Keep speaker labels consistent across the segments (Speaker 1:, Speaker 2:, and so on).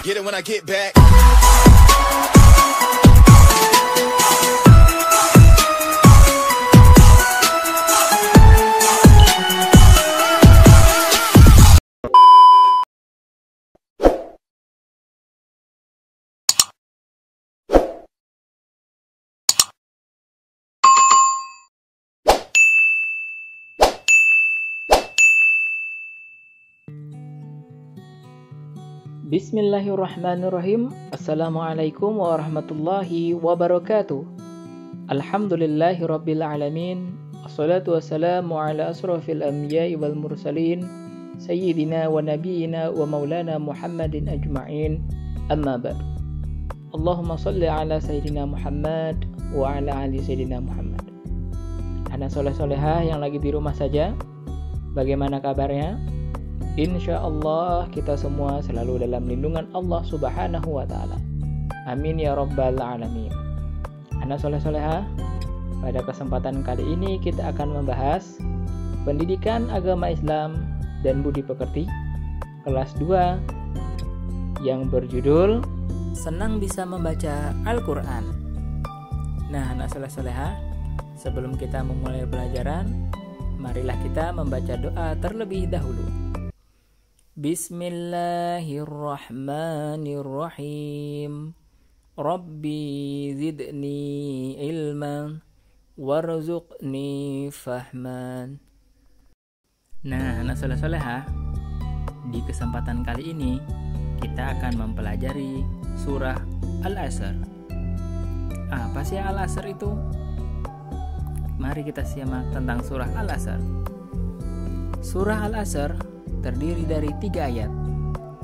Speaker 1: Get it when I get back.
Speaker 2: Bismillahirrahmanirrahim. Assalamualaikum warahmatullahi wabarakatuh. Alhamdulillahirabbil alamin. Assalatu wassalamu ala asrofil anbiya'i wal mursalin sayyidina wa nabiyyina wa maulana Muhammadin ajma'in. Amma ba'd. Allahumma shalli ala sayyidina Muhammad wa ala ali sayyidina Muhammad. Anak soleh-solehah yang lagi di rumah saja, bagaimana kabarnya? Insya Allah kita semua selalu dalam lindungan Allah Subhanahu wa Ta'ala. Amin ya Rabbal Alamin. Anak soleh-solehah, pada kesempatan kali ini kita akan membahas pendidikan agama Islam dan budi pekerti kelas 2 yang berjudul Senang Bisa Membaca Al-Quran. Nah, anak soleh-solehah, sebelum kita memulai pelajaran, marilah kita membaca doa terlebih dahulu. Bismillahirrahmanirrahim. Rabbi zidni ilman warzuqni fahman. Nah, anak soleh-solehah, di kesempatan kali ini kita akan mempelajari surah Al-Asr. Apa sih Al-Asr itu? Mari kita simak tentang surah Al-Asr. Surah Al-Asr terdiri dari 3 ayat.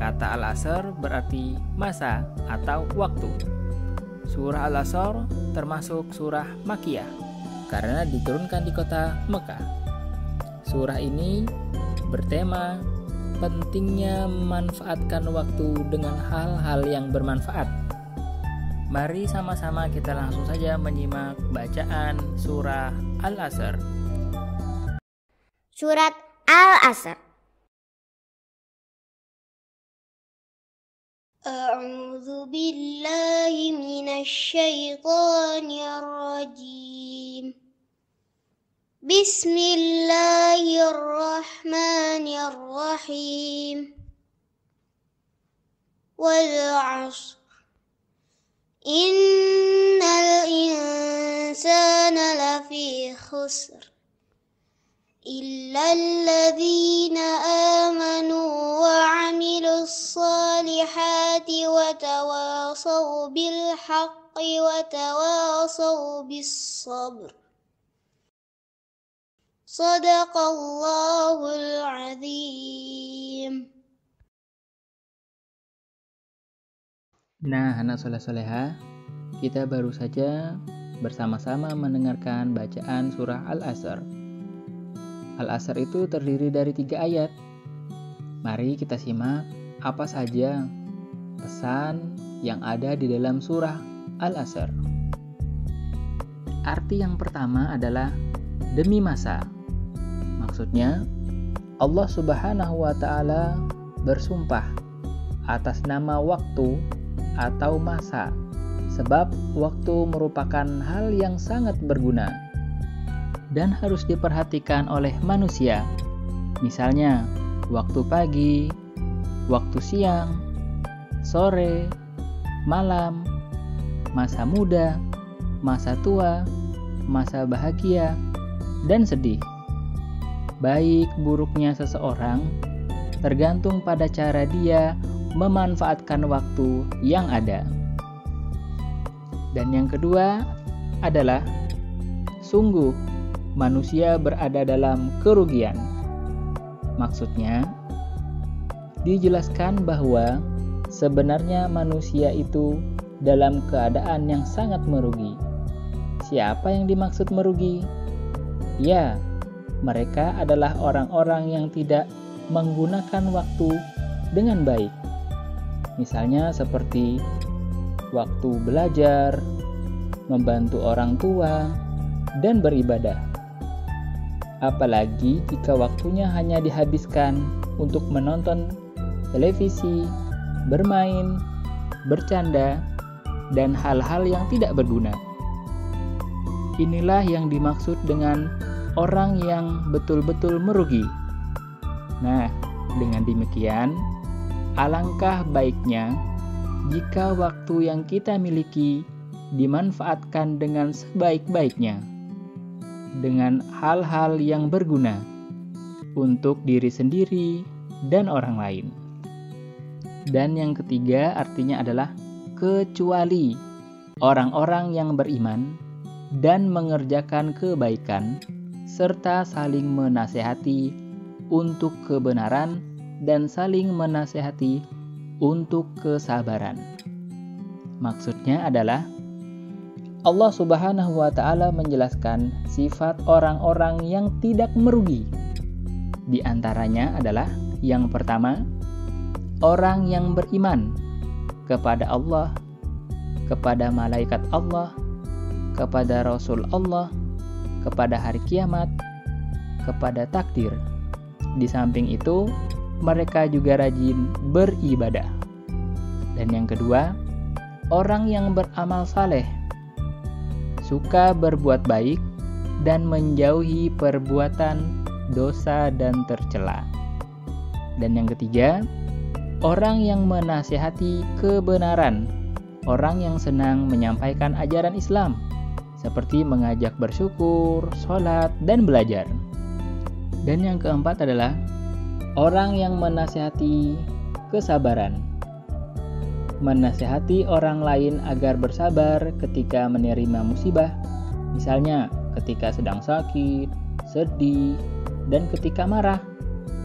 Speaker 2: Kata Al-Asr berarti masa atau waktu. Surah Al-Asr termasuk surah Makkiyah karena diturunkan di kota Mekah. Surah ini bertema pentingnya memanfaatkan waktu dengan hal-hal yang bermanfaat. Mari sama-sama kita langsung saja menyimak bacaan surah Al-Asr.
Speaker 3: Surat Al-Asr. A'udzu billahi minasy syaithanir rajim. Bismillahirrahmanirrahim. Wal 'ashr. Innal insana lafi khusr. إلا الذين آمنوا وعملوا الصالحات وتواصوا بالحق وتواصوا بالصبر. صدق الله العظيم.
Speaker 2: Nah, anak soleh-solehah, kita baru saja bersama-sama mendengarkan bacaan surah Al-Asr. Al-Asr itu terdiri dari 3 ayat. Mari kita simak apa saja pesan yang ada di dalam surah Al-Asr. Arti yang pertama adalah demi masa. Maksudnya, Allah Subhanahu wa Ta'ala bersumpah atas nama waktu atau masa, sebab waktu merupakan hal yang sangat berguna dan harus diperhatikan oleh manusia. Misalnya, waktu pagi, waktu siang, sore, malam, masa muda, masa tua, masa bahagia, dan sedih. Baik buruknya seseorang tergantung pada cara dia memanfaatkan waktu yang ada. Dan yang kedua adalah sungguh manusia berada dalam kerugian. Maksudnya, dijelaskan bahwa sebenarnya manusia itu dalam keadaan yang sangat merugi. Siapa yang dimaksud merugi? Ya, mereka adalah orang-orang yang tidak menggunakan waktu dengan baik. Misalnya seperti waktu belajar, membantu orang tua, dan beribadah. Apalagi jika waktunya hanya dihabiskan untuk menonton televisi, bermain, bercanda, dan hal-hal yang tidak berguna. Inilah yang dimaksud dengan orang yang betul-betul merugi. Nah, dengan demikian, alangkah baiknya jika waktu yang kita miliki dimanfaatkan dengan sebaik-baiknya, dengan hal-hal yang berguna untuk diri sendiri dan orang lain. Dan yang ketiga artinya adalah kecuali orang-orang yang beriman dan mengerjakan kebaikan serta saling menasehati untuk kebenaran dan saling menasehati untuk kesabaran. Maksudnya adalah Allah Subhanahu wa Ta'ala menjelaskan sifat orang-orang yang tidak merugi. Di antaranya adalah yang pertama, orang yang beriman kepada Allah, kepada malaikat Allah, kepada Rasul Allah, kepada hari kiamat, kepada takdir. Di samping itu, mereka juga rajin beribadah. Dan yang kedua, orang yang beramal saleh, suka berbuat baik dan menjauhi perbuatan dosa dan tercela. Dan yang ketiga, orang yang menasihati kebenaran, orang yang senang menyampaikan ajaran Islam, seperti mengajak bersyukur, sholat, dan belajar. Dan yang keempat adalah orang yang menasihati kesabaran, menasihati orang lain agar bersabar ketika menerima musibah, misalnya ketika sedang sakit, sedih, dan ketika marah.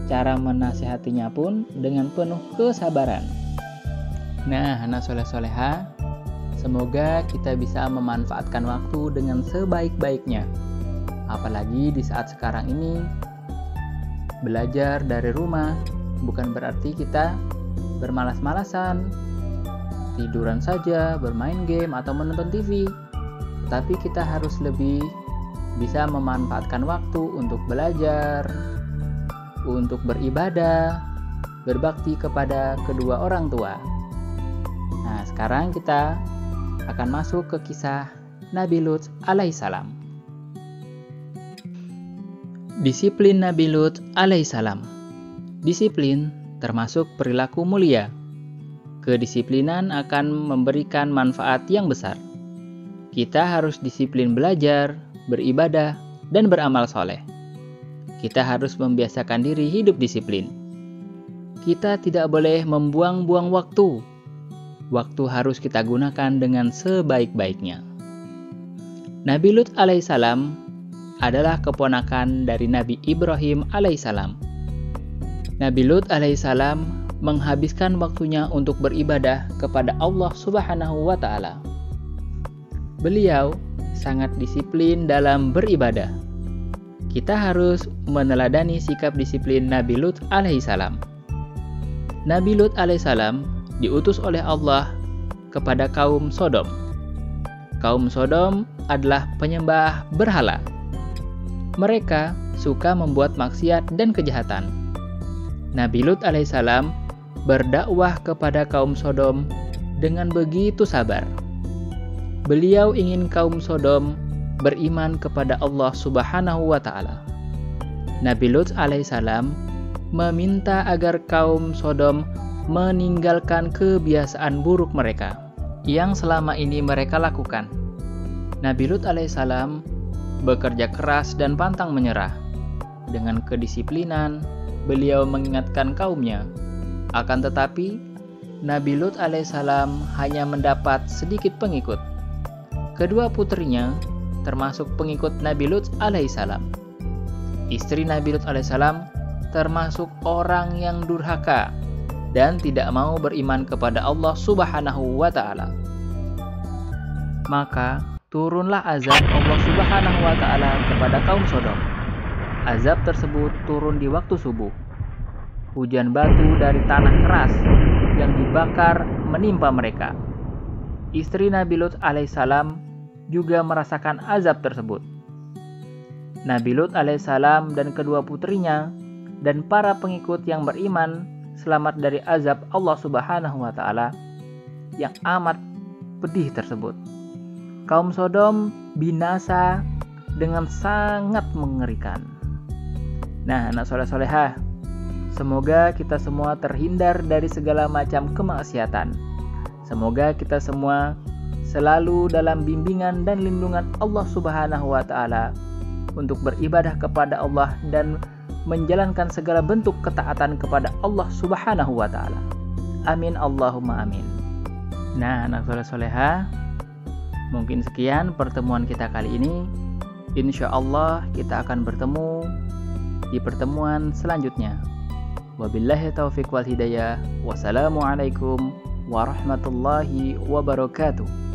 Speaker 2: Cara menasihatinya pun dengan penuh kesabaran. Nah, anak soleh-soleha, semoga kita bisa memanfaatkan waktu dengan sebaik-baiknya. Apalagi di saat sekarang ini, belajar dari rumah bukan berarti kita bermalas-malasan, tiduran saja, bermain game, atau menonton TV. Tapi kita harus lebih bisa memanfaatkan waktu untuk belajar, untuk beribadah, berbakti kepada kedua orang tua. Nah, sekarang kita akan masuk ke kisah Nabi Lut alaihissalam. Disiplin Nabi Lut alaihissalam. Disiplin termasuk perilaku mulia. Kedisiplinan akan memberikan manfaat yang besar. Kita harus disiplin belajar, beribadah, dan beramal soleh. Kita harus membiasakan diri hidup disiplin. Kita tidak boleh membuang-buang waktu. Waktu harus kita gunakan dengan sebaik-baiknya. Nabi Lut alaihissalam adalah keponakan dari Nabi Ibrahim alaihissalam. Nabi Lut alaihissalam menghabiskan waktunya untuk beribadah kepada Allah Subhanahu wa Ta'ala. Beliau sangat disiplin dalam beribadah. Kita harus meneladani sikap disiplin Nabi Lut alaihissalam. Nabi Lut alaihissalam diutus oleh Allah kepada kaum Sodom. Kaum Sodom adalah penyembah berhala. Mereka suka membuat maksiat dan kejahatan. Nabi Lut alaihissalam berdakwah kepada kaum Sodom dengan begitu sabar. Beliau ingin kaum Sodom beriman kepada Allah Subhanahu wa Ta'ala. Nabi Lut alaihissalam meminta agar kaum Sodom meninggalkan kebiasaan buruk mereka yang selama ini mereka lakukan. Nabi Lut alaihissalam bekerja keras dan pantang menyerah. Dengan kedisiplinan, beliau mengingatkan kaumnya. Akan tetapi, Nabi Lut alaihissalam hanya mendapat sedikit pengikut. Kedua putrinya termasuk pengikut Nabi Lut alaihissalam. Istri Nabi Lut alaihissalam termasuk orang yang durhaka dan tidak mau beriman kepada Allah Subhanahu wa Ta'ala. Maka turunlah azab Allah Subhanahu wa Ta'ala kepada kaum Sodom. Azab tersebut turun di waktu subuh. Hujan batu dari tanah keras yang dibakar menimpa mereka. Istri Nabi Lut alaihissalam juga merasakan azab tersebut. Nabi Lut alaihissalam dan kedua putrinya dan para pengikut yang beriman selamat dari azab Allah Subhanahu wa taala yang amat pedih tersebut. Kaum Sodom binasa dengan sangat mengerikan. Nah, anak soleh-solehah, semoga kita semua terhindar dari segala macam kemaksiatan. Semoga kita semua selalu dalam bimbingan dan lindungan Allah Subhanahu wa taala untuk beribadah kepada Allah dan menjalankan segala bentuk ketaatan kepada Allah Subhanahu wa taala. Amin Allahumma amin. Nah, anak soleh-soleha, mungkin sekian pertemuan kita kali ini. Insya Allah kita akan bertemu di pertemuan selanjutnya. Wabillahi taufiq wal hidayah. Wassalamualaikum warahmatullahi wabarakatuh.